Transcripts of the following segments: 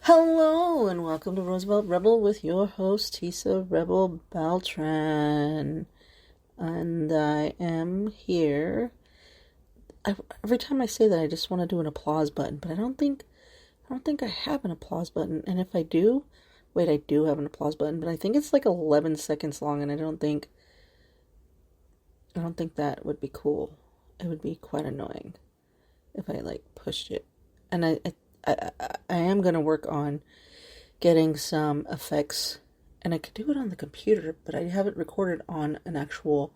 Hello and welcome to Roosevelt Rebel with your host Tisa Rebel Beltran. And I am here. Every time I say that, I just want to do an applause button, but I don't think I have an applause button. And if I do, wait, I do have an applause button, but I think it's like 11 seconds long, and I don't think that would be cool. It would be quite annoying if I pushed it. And I am going to work on getting some effects, and I could do it on the computer, but I haven't recorded on an actual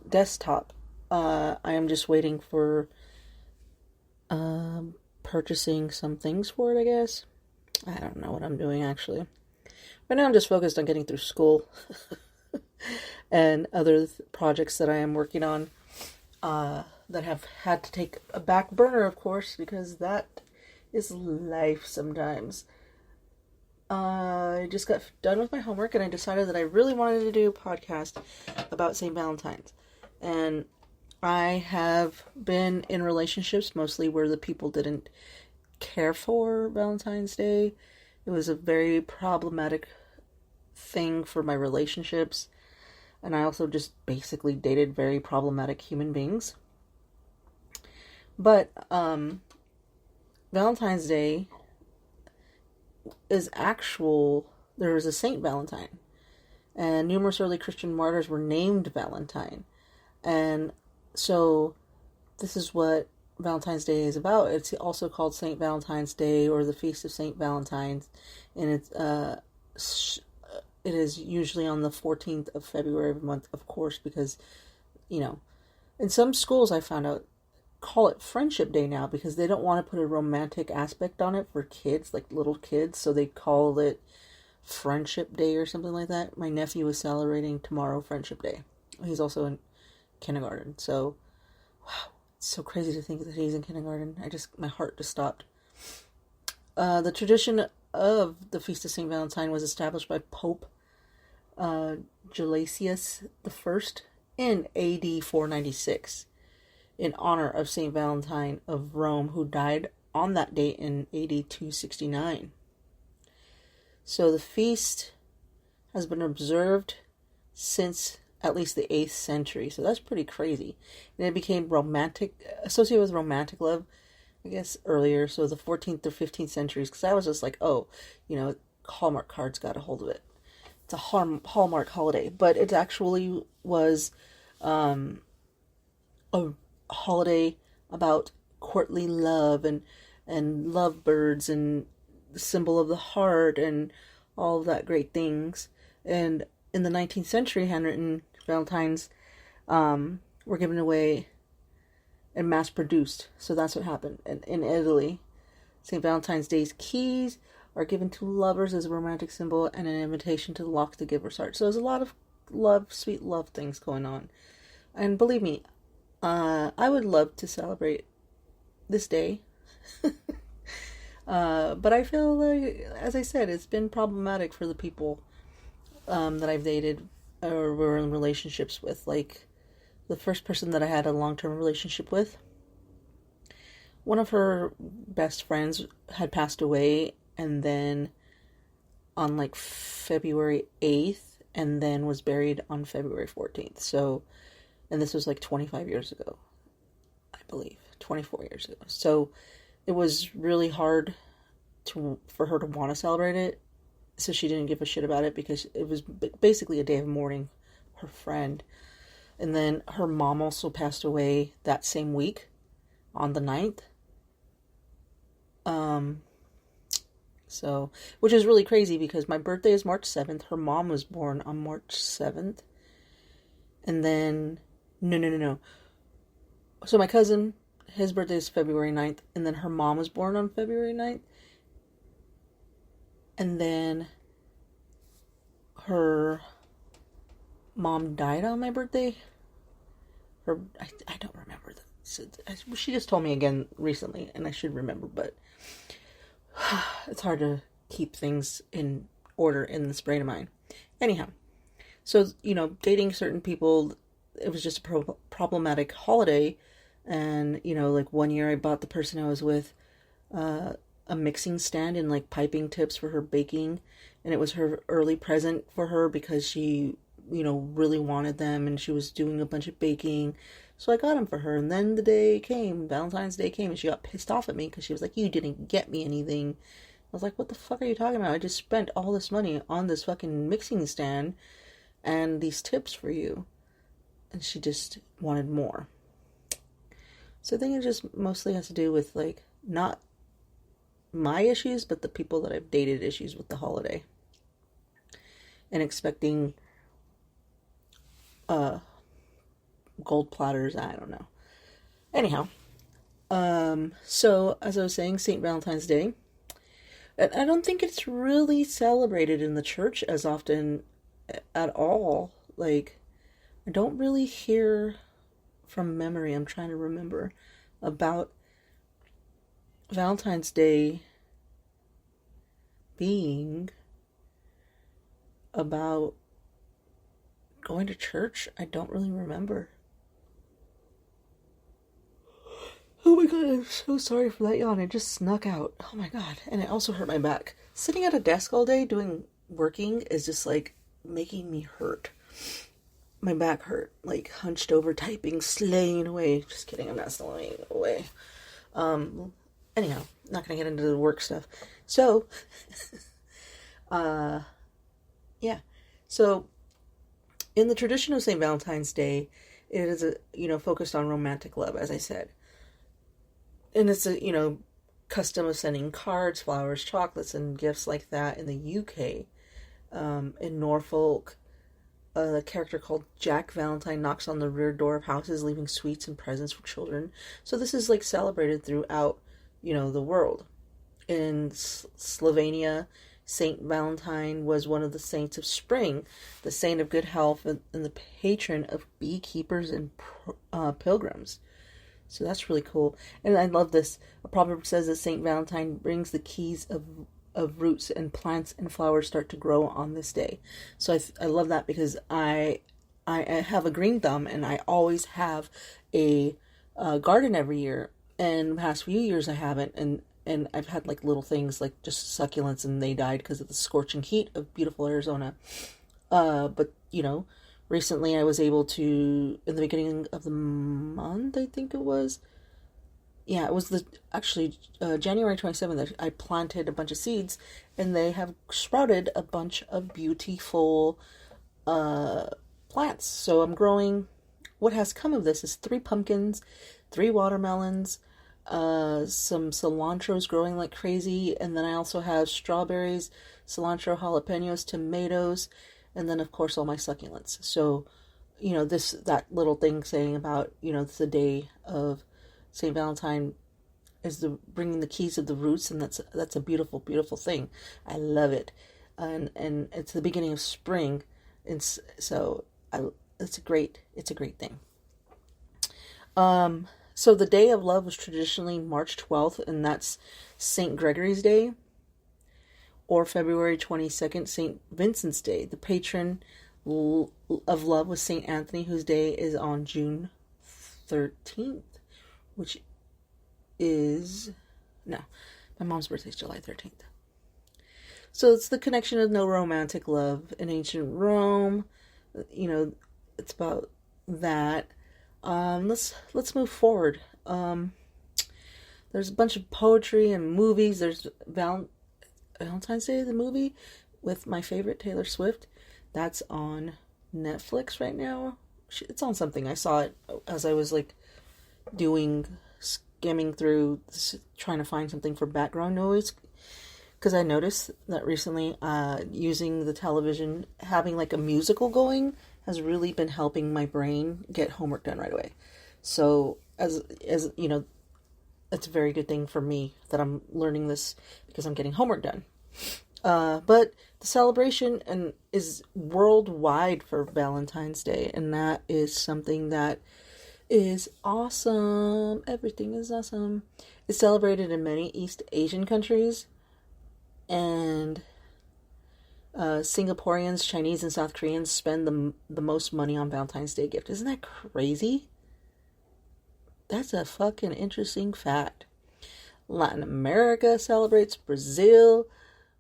desktop. I am just waiting for purchasing some things for it, I guess. I don't know what I'm doing, actually. Right now I'm just focused on getting through school and other projects that I am working on that have had to take a back burner, of course, because that is life sometimes. I just got done with my homework and I decided that I really wanted to do a podcast about Saint Valentine's. And I have been in relationships mostly where the people didn't care for Valentine's Day. It was a very problematic thing for my relationships. And I also just basically dated very problematic human beings. But, Valentine's Day is there was a Saint Valentine, and numerous early Christian martyrs were named Valentine. And so this is what Valentine's Day is about. It's also called Saint Valentine's Day or the Feast of Saint Valentine's, and it is usually on the 14th of February every month, of course, because, in some schools I found out call it Friendship Day now because they don't want to put a romantic aspect on it for kids, like little kids, so they call it Friendship Day or something like that. My nephew is celebrating tomorrow Friendship Day. He's also in kindergarten, so wow, it's so crazy to think that he's in kindergarten. My heart just stopped. The tradition of the Feast of Saint Valentine was established by Pope Gelasius I in AD 496. In honor of Saint Valentine of Rome, who died on that date in AD 269. So the feast has been observed since at least the 8th century. So that's pretty crazy. And it became associated with romantic love, I guess, earlier. So the 14th or 15th centuries, because I was just like, Hallmark cards got a hold of it. It's a Hallmark holiday. But it actually was a holiday about courtly love and lovebirds and the symbol of the heart and all of that great things. And in the 19th century, handwritten Valentines were given away and mass produced. So that's what happened in Italy. St. Valentine's Day's keys are given to lovers as a romantic symbol and an invitation to lock the giver's heart. So there's a lot of sweet love things going on. And believe me, I would love to celebrate this day. But I feel like, as I said, it's been problematic for the people that I've dated or were in relationships with. Like, the first person that I had a long-term relationship with, one of her best friends had passed away, and then on February 8th, and then was buried on February 14th. So, and this was 25 years ago, I believe, 24 years ago. So it was really hard for her to want to celebrate it. So she didn't give a shit about it because it was basically a day of mourning her friend. And then her mom also passed away that same week on the 9th. So, which is really crazy because my birthday is March 7th. Her mom was born on March 7th. And then, no. So my cousin, his birthday is February 9th. And then her mom was born on February 9th. And then her mom died on my birthday. I don't remember. She just told me again recently, and I should remember, but it's hard to keep things in order in this brain of mine. Anyhow, so, dating certain people, it was just a problematic holiday. And, 1 year I bought the person I was with a mixing stand and like piping tips for her baking, and it was her early present for her because she, really wanted them, and she was doing a bunch of baking. So I got them for her, and then the day came, Valentine's Day came, and she got pissed off at me because she was like, "You didn't get me anything." I was like, "What the fuck are you talking about? I just spent all this money on this fucking mixing stand and these tips for you." And she just wanted more. So I think it just mostly has to do with, like, not my issues, but the people that I've dated issues with the holiday. And expecting gold platters, I don't know. Anyhow, so as I was saying, Saint Valentine's Day. And I don't think it's really celebrated in the church as often at all. Like, I don't really hear from memory, I'm trying to remember, about Valentine's Day being about going to church. I don't really remember. Oh my god, I'm so sorry for that yawn. It just snuck out. Oh my god. And it also hurt my back. Sitting at a desk all day working is just like making me hurt. My back hurt. Like hunched over typing, slaying away. Just kidding, I'm not slaying away. Anyhow, not gonna get into the work stuff. So, yeah. So, in the tradition of St. Valentine's Day, it is focused on romantic love, as I said. And it's a, custom of sending cards, flowers, chocolates, and gifts like that in the UK. In Norfolk, a character called Jack Valentine knocks on the rear door of houses, leaving sweets and presents for children. So this is like celebrated throughout, the world. In Slovenia, Saint Valentine was one of the saints of spring, the saint of good health, and the patron of beekeepers and pilgrims. So that's really cool. And I love this. A proverb says that Saint Valentine brings the keys of roots, and plants and flowers start to grow on this day. So I love that because I have a green thumb, and I always have a garden every year. And the past few years I haven't, and I've had like little things like just succulents, and they died because of the scorching heat of beautiful Arizona. But recently I was able to, in the beginning of the month, I think it was. Yeah, it was January 27th, I planted a bunch of seeds, and they have sprouted a bunch of beautiful plants. So I'm growing, what has come of this is 3 pumpkins, 3 watermelons, some cilantro's growing like crazy, and then I also have strawberries, cilantro, jalapenos, tomatoes, and then of course all my succulents. So, that little thing saying about, it's the day of Saint Valentine is bringing the keys of the roots, and that's a beautiful, beautiful thing. I love it, and it's the beginning of spring, and so it's a great thing. So the Day of Love was traditionally March 12th, and that's Saint Gregory's Day, or February 22nd, Saint Vincent's Day. The patron of love was Saint Anthony, whose day is on June 13th, which is, no, my mom's birthday is July 13th. So it's the connection of no romantic love in ancient Rome. It's about that. Let's move forward. There's a bunch of poetry and movies. There's Valentine's Day, the movie with my favorite Taylor Swift. That's on Netflix right now. It's on something. I saw it as I was like skimming through, trying to find something for background noise, because I noticed that recently using the television, having like a musical going has really been helping my brain get homework done right away. So as it's a very good thing for me that I'm learning this because I'm getting homework done. But the celebration is worldwide for Valentine's Day, and that is something that is awesome. Everything is awesome. It's celebrated in many East Asian countries, and Singaporeans, Chinese, and South Koreans spend the most money on Valentine's Day gift. Isn't that crazy? That's a fucking interesting fact. Latin America celebrates, Brazil,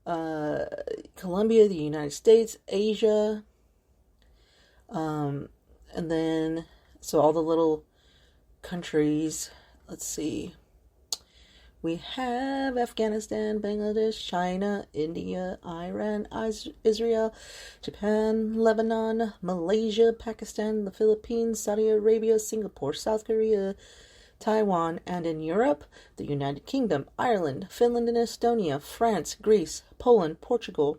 Colombia, the United States, Asia, and then, so all the little countries, let's see, we have Afghanistan, Bangladesh, China, India, Iran, Israel, Japan, Lebanon, Malaysia, Pakistan, the Philippines, Saudi Arabia, Singapore, South Korea, Taiwan, and in Europe, the United Kingdom, Ireland, Finland and Estonia, France, Greece, Poland, Portugal,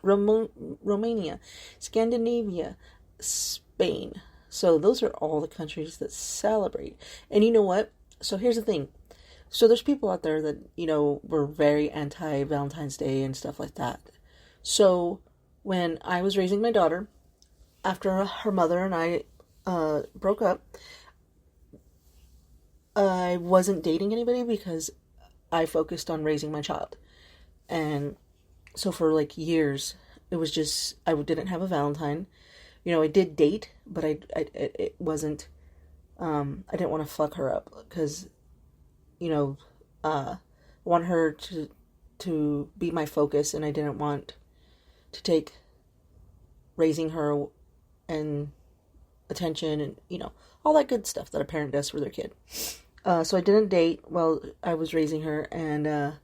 Romania, Scandinavia, Spain. So those are all the countries that celebrate. And you know what? So here's the thing. So there's people out there that, were very anti-Valentine's Day and stuff like that. So when I was raising my daughter, after her mother and I broke up, I wasn't dating anybody because I focused on raising my child. And so for like years, it was just, I didn't have a Valentine. I did date, but it wasn't, I didn't want to fuck her up because, I want her to be my focus, and I didn't want to take raising her and attention and, all that good stuff that a parent does for their kid. So I didn't date while I was raising her, and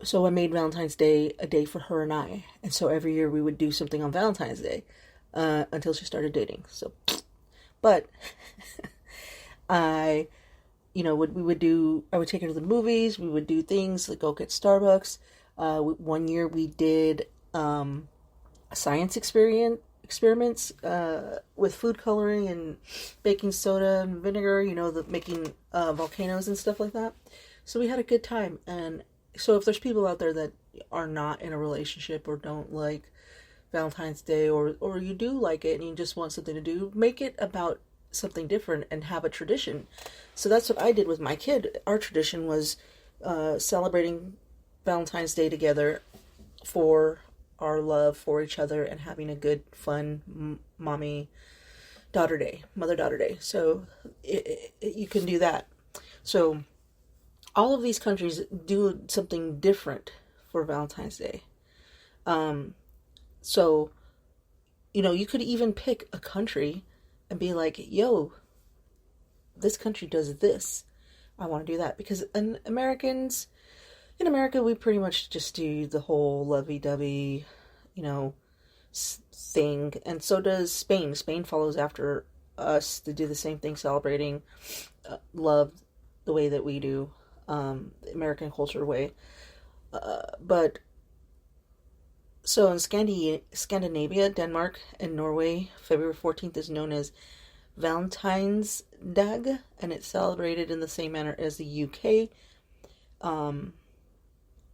so I made Valentine's Day a day for her and I. And so every year we would do something on Valentine's Day until she started dating. So, but I would take her to the movies. We would do things like go get Starbucks. One year we did science experiments with food coloring and baking soda and vinegar, making volcanoes and stuff like that. So we had a good time. And so if there's people out there that are not in a relationship or don't like Valentine's Day, or you do like it and you just want something to do, make it about something different and have a tradition. So that's what I did with my kid. Our tradition was celebrating Valentine's Day together for our love for each other and having a good, fun mother-daughter day. So you can do that. So all of these countries do something different for Valentine's Day. So, you could even pick a country and be like, yo, this country does this. I want to do that. Because in America, we pretty much just do the whole lovey-dovey, thing. And so does Spain. Spain follows after us to do the same thing, celebrating love the way that we do, the American culture way. But so in Scandinavia, Denmark, and Norway, February 14th is known as Valentine's Dag, and it's celebrated in the same manner as the UK.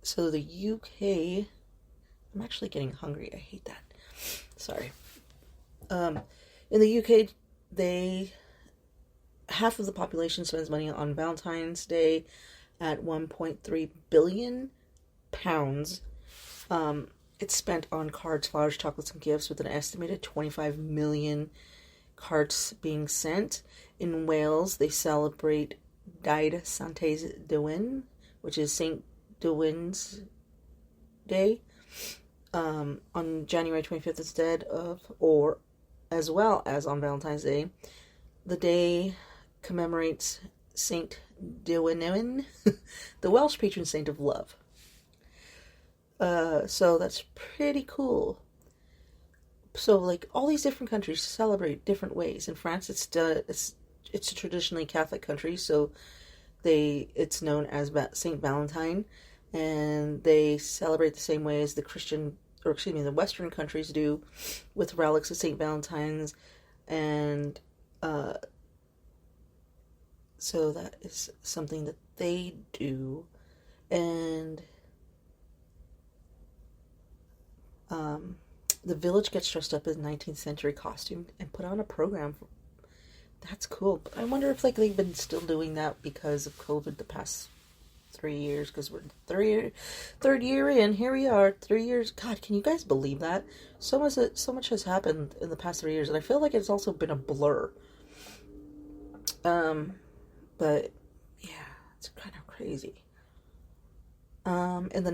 So the UK, I'm actually getting hungry. I hate that. Sorry. In the UK, half of the population spends money on Valentine's Day at 1.3 billion pounds. It's spent on cards, flowers, chocolates, and gifts, with an estimated 25 million cards being sent. In Wales, they celebrate Dydd Sant Dwyn, which is St. Dwyn's Day, on January 25th instead of, or as well as on Valentine's Day. The day commemorates Saint Dwynwen, the Welsh patron saint of love. So that's pretty cool. So like all these different countries celebrate different ways. In France, it's a traditionally Catholic country, so it's known as Saint Valentine, and they celebrate the same way as the Western countries do, with relics of Saint Valentine's, and so that is something that they do, and the village gets dressed up in 19th century costume and put on a program. That's cool. But I wonder if they've been still doing that because of COVID the past 3 years, because we're third year in. Here we are, 3 years. God, can you guys believe that? So much has happened in the past 3 years, and I feel like it's also been a blur. But yeah, it's kind of crazy. In the